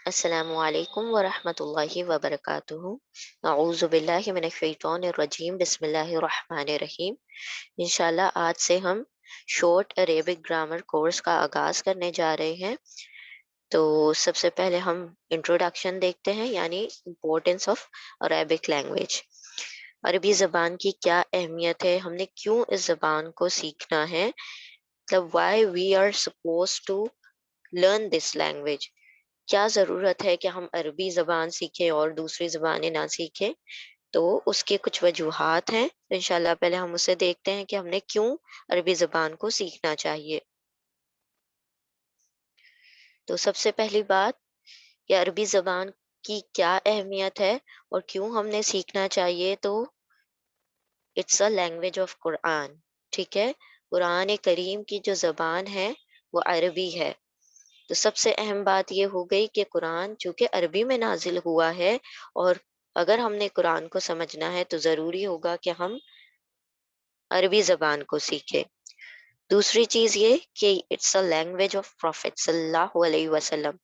السلام علیکم ورحمۃ اللہ وبرکاتہ۔ اعوذ باللہ من الشیطان الرجیم، بسم اللہ الرحمن الرحیم۔ انشاءاللہ آج سے ہم شارٹ عربک گرامر کورس کا آغاز کرنے جا رہے ہیں۔ تو سب سے پہلے ہم انٹروڈکشن دیکھتے ہیں، یعنی امپورٹینس آف عربک لینگویج۔ عربی زبان کی کیا اہمیت ہے، ہم نے کیوں اس زبان کو سیکھنا ہے، مطلب why we are suppose to learn this language, کیا ضرورت ہے کہ ہم عربی زبان سیکھیں اور دوسری زبانیں نہ سیکھیں۔ تو اس کے کچھ وجوہات ہیں، تو انشاءاللہ پہلے ہم اسے دیکھتے ہیں کہ ہم نے کیوں عربی زبان کو سیکھنا چاہیے۔ تو سب سے پہلی بات کہ عربی زبان کی کیا اہمیت ہے اور کیوں ہم نے سیکھنا چاہیے، تو اٹس اے لینگویج آف قرآن، ٹھیک ہے۔ قرآن کریم کی جو زبان ہے وہ عربی ہے۔ تو سب سے اہم بات یہ ہو گئی کہ قرآن چونکہ عربی میں نازل ہوا ہے، اور اگر ہم نے قرآن کو سمجھنا ہے تو ضروری ہوگا کہ ہم عربی زبان کو سیکھیں۔ دوسری چیز یہ کہ it's a language of prophet صلی اللہ علیہ وسلم،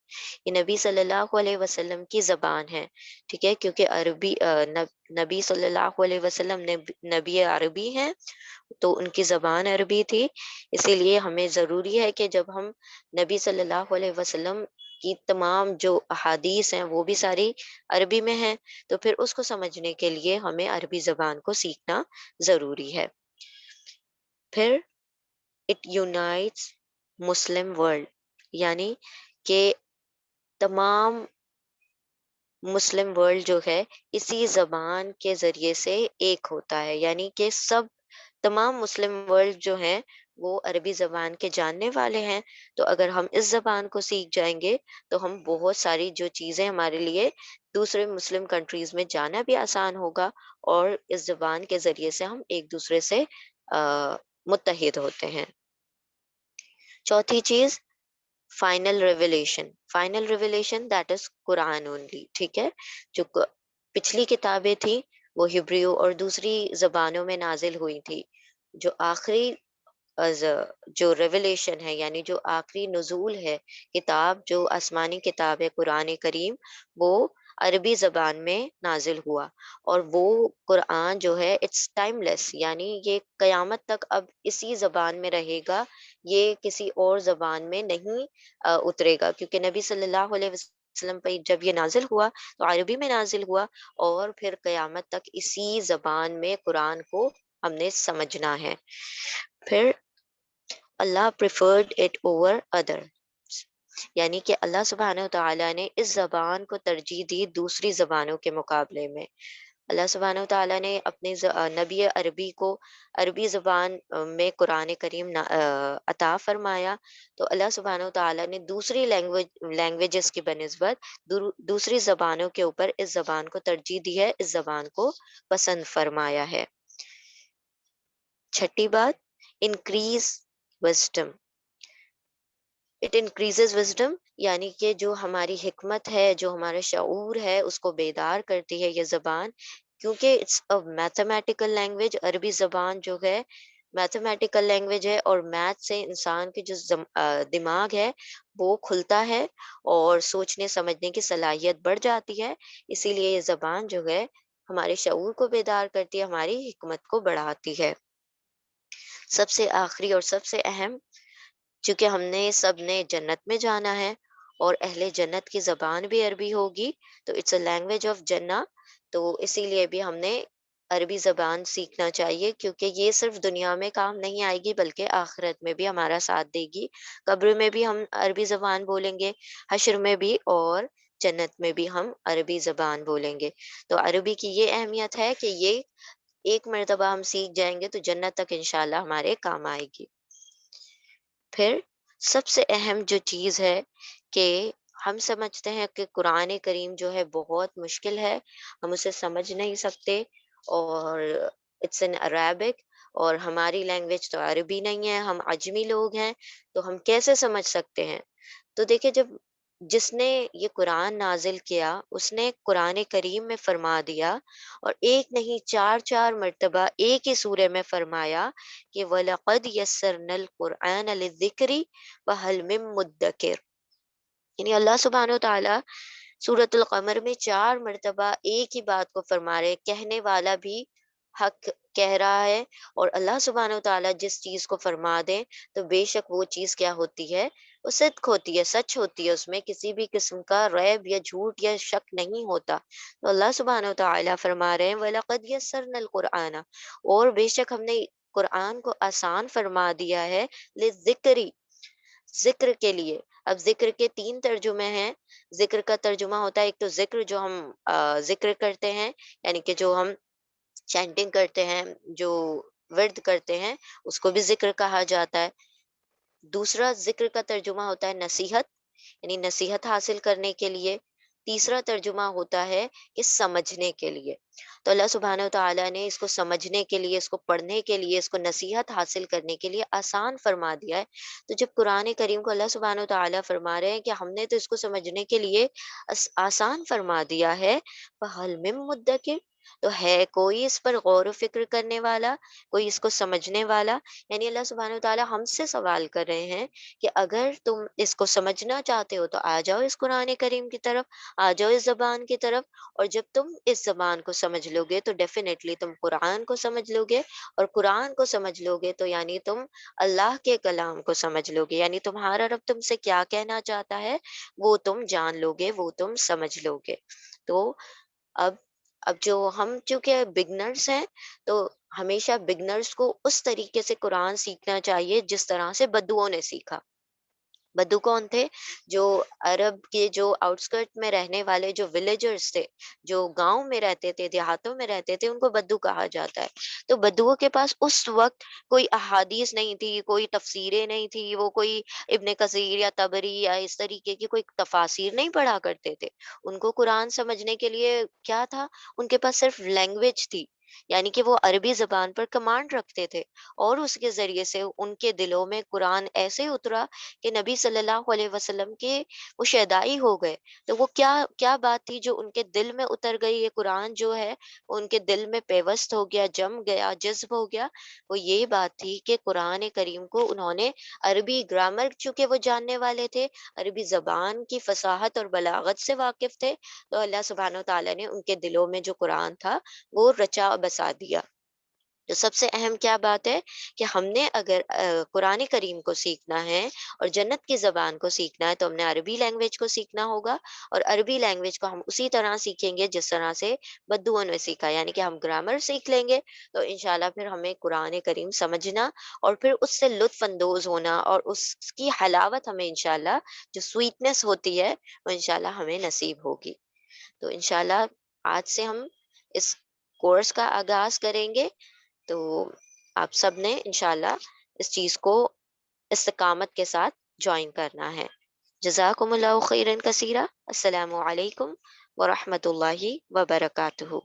یہ نبی صلی اللہ علیہ وسلم کی زبان ہے، ٹھیک ہے، کیونکہ نبی صلی اللہ علیہ وسلم نبی عربی ہیں، تو ان کی زبان عربی تھی۔ اسی لیے ہمیں ضروری ہے کہ جب ہم نبی صلی اللہ علیہ وسلم کی تمام جو احادیث ہیں وہ بھی ساری عربی میں ہیں، تو پھر اس کو سمجھنے کے لیے ہمیں عربی زبان کو سیکھنا ضروری ہے۔ پھر اٹ یونائٹس مسلم ورلڈ، یعنی کہ تمام مسلم ورلڈ جو ہے اسی زبان کے ذریعے سے ایک ہوتا ہے، یعنی کہ تمام مسلم ورلڈ جو ہیں وہ عربی زبان کے جاننے والے ہیں۔ تو اگر ہم اس زبان کو سیکھ جائیں گے تو ہم بہت ساری جو چیزیں ہمارے لیے دوسرے مسلم کنٹریز میں جانا بھی آسان ہوگا، اور اس زبان کے ذریعے سے ہم ایک دوسرے سے متحد ہوتے ہیں۔ چوتھی چیز، final revelation that is Quran only, ٹھیک ہے۔ جو پچھلی کتابیں تھیں وہ ہبریو اور دوسری زبانوں میں نازل ہوئی تھی، جو آخری جو ریویلیشن ہے، یعنی جو آخری نزول ہے، کتاب جو آسمانی کتاب ہے قرآن کریم، وہ عربی زبان میں نازل ہوا، اور وہ قرآن جو ہے اٹس ٹائم لیس، یعنی یہ قیامت تک اب اسی زبان میں رہے گا، یہ کسی اور زبان میں نہیں اترے گا، کیونکہ نبی صلی اللہ علیہ وسلم پہ جب یہ نازل ہوا تو عربی میں نازل ہوا، اور پھر قیامت تک اسی زبان میں قرآن کو ہم نے سمجھنا ہے۔ پھر اللہ پریفرڈ اٹ اوور ادر، یعنی کہ اللہ سبحانہ وتعالیٰ نے اس زبان کو ترجیح دی دوسری زبانوں کے مقابلے میں۔ اللہ سبحانہ وتعالیٰ نے اپنے نبی عربی کو عربی زبان میں قرآن کریم عطا فرمایا، تو اللہ سبحانہ وتعالیٰ نے دوسری لینگویجز کی بنسبت دوسری زبانوں کے اوپر اس زبان کو ترجیح دی ہے، اس زبان کو پسند فرمایا ہے۔ چھٹی بات، increase wisdom, it increases wisdom, یعنی کہ جو ہماری حکمت ہے، جو ہمارا شعور ہے، اس کو بیدار کرتی ہے یہ زبان، کیونکہ اٹس اے میتھمیٹیکل لینگویج، عربی زبان جو ہے میتھمیٹیکل لینگویج ہے، اور میتھ سے انسان کے جو دماغ ہے وہ کھلتا ہے اور سوچنے سمجھنے کی صلاحیت بڑھ جاتی ہے۔ اسی لیے یہ زبان جو ہے ہمارے شعور کو بیدار کرتی ہے، ہماری حکمت کو بڑھاتی ہے۔ سب سے آخری اور سب سے اہم، چونکہ ہم نے سب نے جنت میں جانا ہے اور اہل جنت کی زبان بھی عربی ہوگی، تو اٹس اے لینگویج آف جنہ، تو اسی لیے بھی ہم نے عربی زبان سیکھنا چاہیے، کیونکہ یہ صرف دنیا میں کام نہیں آئے گی بلکہ آخرت میں بھی ہمارا ساتھ دے گی۔ قبر میں بھی ہم عربی زبان بولیں گے، حشر میں بھی، اور جنت میں بھی ہم عربی زبان بولیں گے۔ تو عربی کی یہ اہمیت ہے کہ یہ ایک مرتبہ ہم سیکھ جائیں گے تو جنت تک انشاءاللہ ہمارے کام آئے گی۔ پھر سب سے اہم جو چیز ہے کہ ہم سمجھتے ہیں کہ قرآن کریم جو ہے بہت مشکل ہے، ہم اسے سمجھ نہیں سکتے، اور اٹس ان عربک، اور ہماری لینگویج تو عربی نہیں ہے، ہم عجمی لوگ ہیں، تو ہم کیسے سمجھ سکتے ہیں؟ تو دیکھیں، جس نے یہ قرآن نازل کیا اس نے قرآن کریم میں فرما دیا، اور ایک نہیں چار چار مرتبہ ایک ہی سورہ میں فرمایا کہ وَلَقَدْ يَسَّرْنَا الْقُرْآنَ لِلذِّكْرِ فَهَلْ مِن مُدَّكِرٍ، یعنی اللہ سبحانہ و تعالیٰ سورۃ القمر میں 4 مرتبہ ایک ہی بات کو فرما رہے ہیں، کہنے والا بھی حق کہہ رہا ہے، اور اللہ سبحانہ و تعالیٰ جس چیز کو فرما دیں تو بے شک وہ چیز کیا ہوتی ہے، وہ صدق ہوتی ہے، سچ ہوتی ہے، اس میں کسی بھی قسم کا ریب یا جھوٹ یا شک نہیں ہوتا۔ تو اللہ سبحانہ و تعالیٰ فرما رہے ہیں وَلَقَدْ يَسَّرْنَا الْقُرْآنَ، اور بے شک ہم نے قرآن کو آسان فرما دیا ہے، لِلذِّکْرِ، ذکر کے لیے۔ اب ذکر کے 3 ترجمے ہیں۔ ذکر کا ترجمہ ہوتا ہے ایک تو ذکر جو ہم ذکر کرتے ہیں، یعنی کہ جو ہم چینٹنگ کرتے ہیں، جو ورد کرتے ہیں، اس کو بھی ذکر کہا جاتا ہے۔ دوسرا ذکر کا ترجمہ ہوتا ہے نصیحت، یعنی نصیحت حاصل کرنے کے لیے۔ تیسرا ترجمہ ہوتا ہے کہ سمجھنے کے لیے۔ تو اللہ سبحانہ و تعالیٰ نے اس کو سمجھنے کے لیے، اس کو پڑھنے کے لیے، اس کو نصیحت حاصل کرنے کے لیے آسان فرما دیا ہے۔ تو جب قرآن کریم کو اللہ سبحانہ و تعالیٰ فرما رہے ہیں کہ ہم نے تو اس کو سمجھنے کے لیے آسان فرما دیا ہے، فَهَلْ مِن مُدَّکِرٍ، تو ہے کوئی اس پر غور و فکر کرنے والا، کوئی اس کو سمجھنے والا؟ یعنی اللہ سبحانہ و تعالیٰ ہم سے سوال کر رہے ہیں کہ اگر تم اس کو سمجھنا چاہتے ہو تو آ جاؤ اس قرآن کریم کی طرف، آ جاؤ اس زبان کی طرف، اور جب تم اس زبان کو سمجھ لو گے تو ڈیفینیٹلی تم قرآن کو سمجھ لو گے، اور قرآن کو سمجھ لو گے تو یعنی تم اللہ کے کلام کو سمجھ لو گے، یعنی تمہارا رب تم سے کیا کہنا چاہتا ہے وہ تم جان لو گے، وہ تم سمجھ لو گے۔ تو اب اب جو ہم چونکہ بگنرس ہیں، تو ہمیشہ بگنرس کو اس طریقے سے قرآن سیکھنا چاہیے جس طرح سے بدوؤں نے سیکھا۔ بدو کون تھے؟ جو عرب کے جو آؤٹسکرٹ میں رہنے والے جو ولیجرز تھے، جو گاؤں میں رہتے تھے، دیہاتوں میں رہتے تھے، ان کو بدو کہا جاتا ہے۔ تو بدوؤں کے پاس اس وقت کوئی احادیث نہیں تھی، کوئی تفسیریں نہیں تھی، وہ کوئی ابن کثیر یا طبری یا اس طریقے کی کوئی تفاسیر نہیں پڑھا کرتے تھے۔ ان کو قرآن سمجھنے کے لیے کیا تھا؟ ان کے پاس صرف لینگویج تھی، یعنی کہ وہ عربی زبان پر کمانڈ رکھتے تھے، اور اس کے ذریعے سے ان کے دلوں میں قرآن ایسے اترا کہ نبی صلی اللہ علیہ وسلم کے وہ شیدائی ہو گئے۔ تو وہ کیا کیا بات تھی جو ان کے دل میں اتر گئی؟ یہ قرآن جو ہے وہ ان کے دل میں پیوست ہو گیا، جم گیا، جذب ہو گیا۔ وہ یہ بات تھی کہ قرآن کریم کو انہوں نے عربی گرامر، چونکہ وہ جاننے والے تھے، عربی زبان کی فصاحت اور بلاغت سے واقف تھے، تو اللہ سبحانہ و تعالیٰ نے ان کے دلوں میں جو قرآن تھا وہ رچا بسا دیا۔ تو سب سے اہم کیا بات ہے کہ ہم نے اگر قرآن کریم کو سیکھنا ہے اور جنت کی زبان کو سیکھنا ہے تو ہم نے عربی لینگویج کو سیکھنا ہوگا، اور عربی لینگویج کو ہم اسی طرح سیکھیں گے جس طرح سے بدوؤں نے سیکھا، یعنی کہ ہم گرامر سیکھ لیں گے تو انشاءاللہ پھر ہمیں قرآن کریم سمجھنا اور پھر اس سے لطف اندوز ہونا، اور اس کی حلاوت ہمیں انشاءاللہ، جو سویٹنس ہوتی ہے، وہ انشاءاللہ ہمیں نصیب ہوگی۔ تو انشاءاللہ آج سے ہم اس کورس کا آغاز کریں گے، تو آپ سب نے انشاءاللہ اس چیز کو استقامت کے ساتھ جوائن کرنا ہے۔ جزاکم اللہ خیرن کثیرہ۔ السلام علیکم ورحمۃ اللہ وبرکاتہ۔